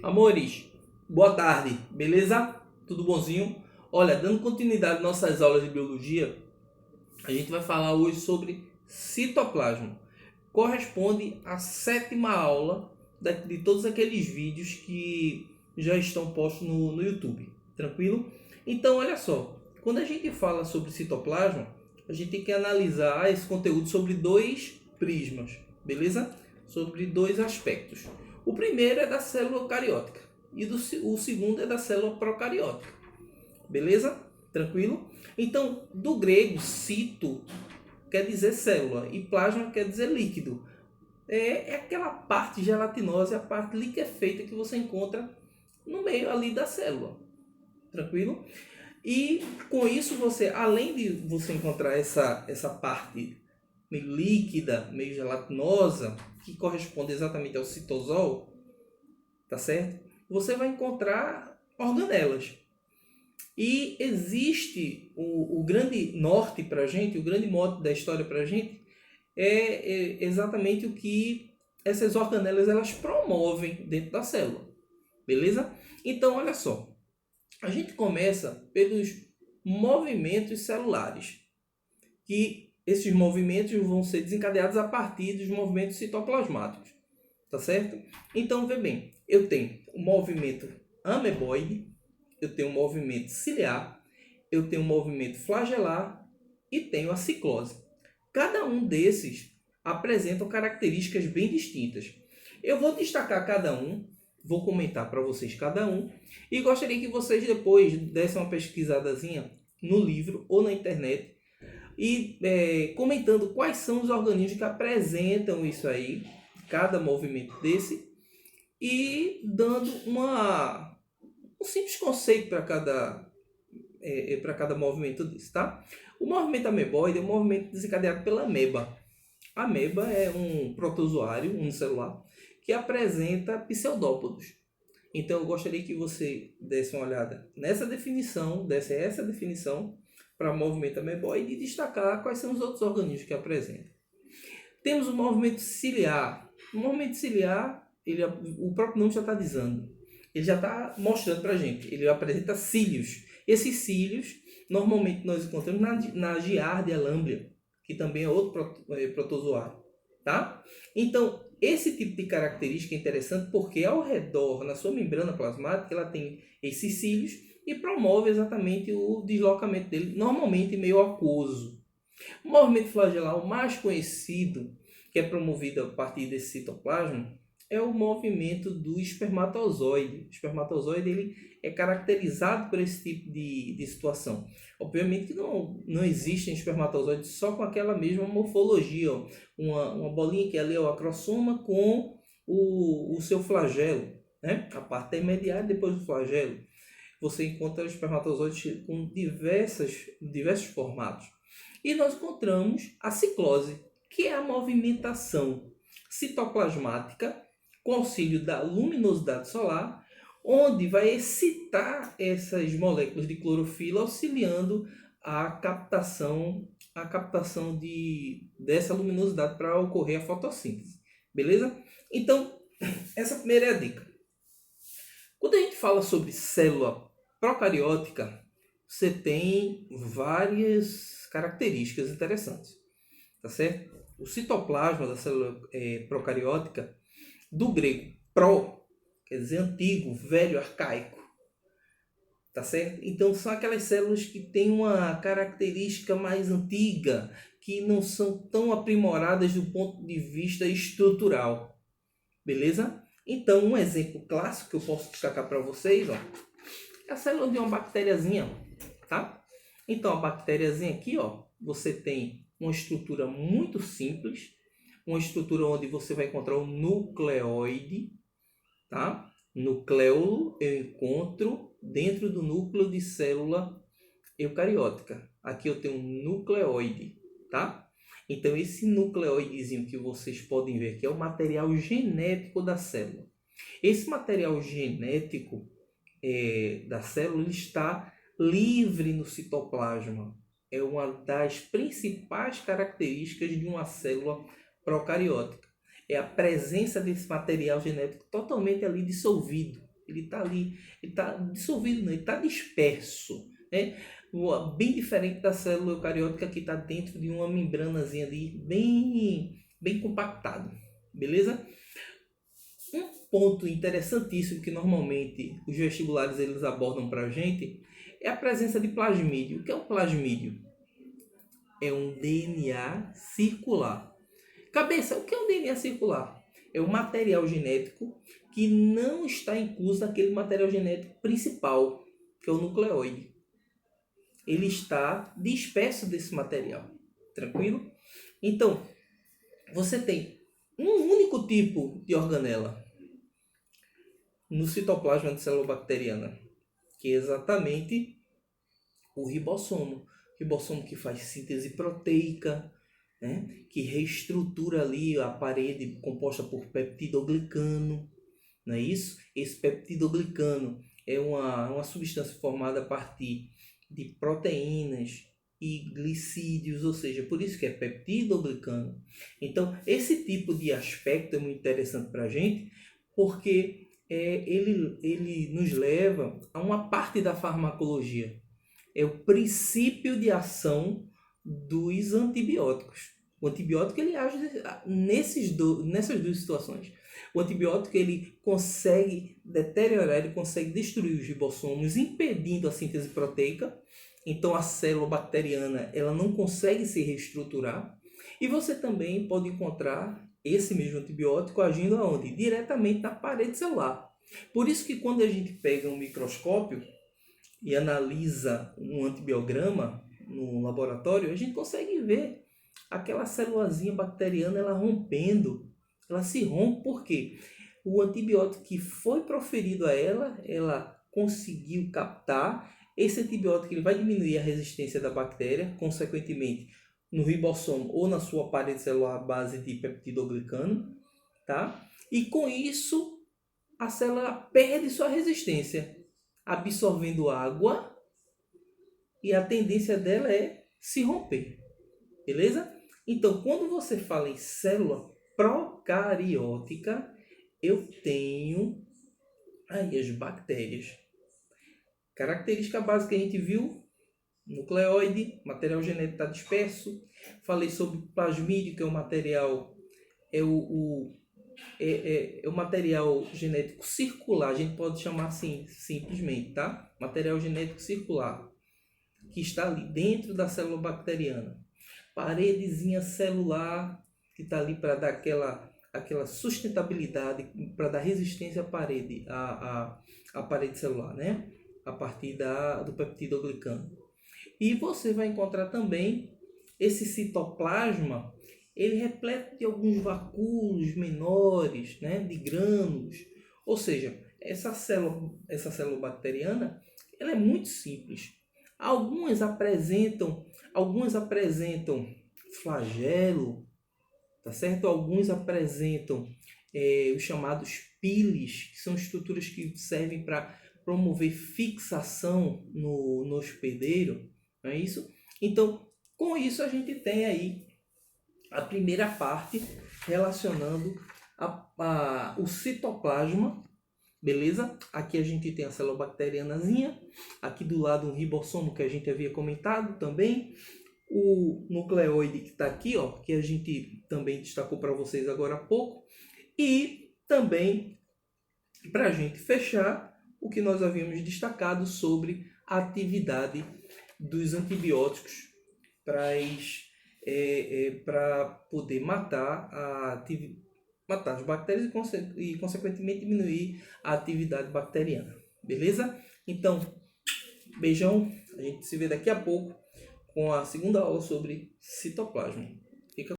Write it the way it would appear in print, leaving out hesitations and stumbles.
Amores, boa tarde, beleza? Tudo bonzinho? Olha, dando continuidade às nossas aulas de biologia, a gente vai falar hoje sobre citoplasma. Corresponde à sétima aula de todos aqueles vídeos que já estão postos no YouTube, tranquilo? Então, olha só, quando a gente fala sobre citoplasma, a gente tem que analisar esse conteúdo sobre dois prismas, beleza? Sobre dois aspectos. O primeiro é da célula eucariótica e o segundo é da célula procariótica. Beleza? Tranquilo? Então, do grego, cito quer dizer célula e plasma quer dizer líquido. É aquela parte gelatinosa, a parte liquefeita que você encontra no meio ali da célula. Tranquilo? E com isso você, além de você encontrar essa parte meio líquida, meio gelatinosa, que corresponde exatamente ao citosol, tá certo? Você vai encontrar organelas. E existe o grande norte para a gente, o grande mote da história para a gente, é exatamente o que essas organelas elas promovem dentro da célula. Beleza? Então, olha só. A gente começa pelos movimentos celulares, que esses movimentos vão ser desencadeados a partir dos movimentos citoplasmáticos. Tá certo? Então, vê bem, eu tenho o movimento ameboide, eu tenho o movimento ciliar, eu tenho o movimento flagelar e tenho a ciclose. Cada um desses apresentam características bem distintas. Eu vou destacar cada um, vou comentar para vocês cada um e gostaria que vocês depois dessem uma pesquisadazinha no livro ou na internet e comentando quais são os organismos que apresentam isso aí, cada movimento desse, e dando um simples conceito para cada movimento desse, tá? O movimento ameboide é um movimento desencadeado pela ameba. A ameba é um protozoário unicelular que apresenta pseudópodos. Então eu gostaria que você desse uma olhada nessa definição, desse essa definição para o movimento ameboide e destacar quais são os outros organismos que apresentam. Temos o movimento ciliar. O movimento ciliar, o próprio nome já está dizendo. Ele já está mostrando para a gente. Ele apresenta cílios. Esses cílios, normalmente nós encontramos na Giardia lamblia, que também é outro protozoário. Tá? Então, esse tipo de característica é interessante porque ao redor, na sua membrana plasmática, ela tem esses cílios e promove exatamente o deslocamento dele, normalmente meio aquoso. O movimento flagelar, o mais conhecido, que é promovido a partir desse citoplasma, é o movimento do espermatozoide. O espermatozoide ele é caracterizado por esse tipo de situação. Obviamente que não existem espermatozoides só com aquela mesma morfologia. Ó. Uma bolinha que é ali é o acrosoma com o seu flagelo. Né? A parte é intermediária depois do flagelo. Você encontra espermatozoides com diversos formatos. E nós encontramos a ciclose, que é a movimentação citoplasmática com auxílio da luminosidade solar, onde vai excitar essas moléculas de clorofila, auxiliando a captação dessa luminosidade para ocorrer a fotossíntese. Beleza? Então, essa primeira é a dica. Quando a gente fala sobre célula procariótica, você tem várias características interessantes, tá certo? O citoplasma da célula procariótica, do grego pro, quer dizer antigo, velho, arcaico, tá certo? Então são aquelas células que têm uma característica mais antiga, que não são tão aprimoradas do ponto de vista estrutural, beleza? Então um exemplo clássico que eu posso destacar para vocês, ó, é a célula de uma bactériazinha, tá? Então a bactériazinha aqui, ó, você tem uma estrutura muito simples, uma estrutura onde você vai encontrar o nucleoide, tá? Nucleolo eu encontro dentro do núcleo de célula eucariótica. Aqui eu tenho um nucleoide, tá? Então esse nucleoidezinho que vocês podem ver aqui é o material genético da célula. Esse material genético da célula ele está livre no citoplasma. É uma das principais características de uma célula procariótica. É a presença desse material genético totalmente ali dissolvido. Ele está ali, ele está dissolvido, não, ele está disperso, né? Bem diferente da célula eucariótica que está dentro de uma membranazinha ali, bem compactado, beleza? Um ponto interessantíssimo que normalmente os vestibulares eles abordam para a gente é a presença de plasmídio. O que é um plasmídio? É um DNA circular. Cabeça, o que é um DNA circular? É um material genético que não está incluso naquele material genético principal, que é o nucleoide. Ele está disperso desse material. Tranquilo? Então, você tem um único tipo de organela no citoplasma de célula bacteriana, que é exatamente o ribossomo. Ribossomo que faz síntese proteica, né? Que reestrutura ali a parede composta por peptidoglicano, não é isso? Esse peptidoglicano é uma substância formada a partir de proteínas e glicídios, ou seja, por isso que é peptidoglicano. Então, esse tipo de aspecto é muito interessante para a gente, porque ele nos leva a uma parte da farmacologia. É o princípio de ação dos antibióticos. O antibiótico ele age nessas duas situações. O antibiótico ele consegue deteriorar, ele consegue destruir os ribossomos, impedindo a síntese proteica. Então a célula bacteriana ela não consegue se reestruturar. E você também pode encontrar esse mesmo antibiótico agindo aonde? Diretamente na parede celular. Por isso que quando a gente pega um microscópio e analisa um antibiograma no laboratório, a gente consegue ver aquela célulazinha bacteriana ela rompendo, ela se rompe porque o antibiótico que foi proferido a ela conseguiu captar. Esse antibiótico ele vai diminuir a resistência da bactéria, consequentemente no ribossomo ou na sua parede celular base de peptidoglicano, tá? E com isso a célula perde sua resistência, absorvendo água, e a tendência dela é se romper, beleza? Então, quando você fala em célula procariótica, eu tenho aí as bactérias. Característica básica que a gente viu: nucleoide, material genético está disperso. Falei sobre plasmídio, que é o material, é o material genético circular, a gente pode chamar assim simplesmente, tá? Material genético circular, que está ali dentro da célula bacteriana. Paredezinha celular, que está ali para dar aquela sustentabilidade, para dar resistência à parede, à parede celular, né? A partir do peptidoglicano. E você vai encontrar também esse citoplasma, ele é repleto de alguns vacúolos menores, né, de grânulos. Ou seja, essa célula bacteriana, ela é muito simples. Algumas apresentam flagelo, tá certo? Alguns apresentam os chamados piles, que são estruturas que servem para promover fixação no hospedeiro, não é isso? Então, com isso a gente tem aí a primeira parte relacionando o citoplasma, beleza? Aqui a gente tem a célula bacterianazinha, aqui do lado um ribossomo que a gente havia comentado também, o nucleoide que está aqui, ó, que a gente também destacou para vocês agora há pouco, e também, para a gente fechar, o que nós havíamos destacado sobre a atividade dos antibióticos para poder matar as bactérias e, consequentemente, diminuir a atividade bacteriana. Beleza? Então, beijão. A gente se vê daqui a pouco com a segunda aula sobre citoplasma. Fica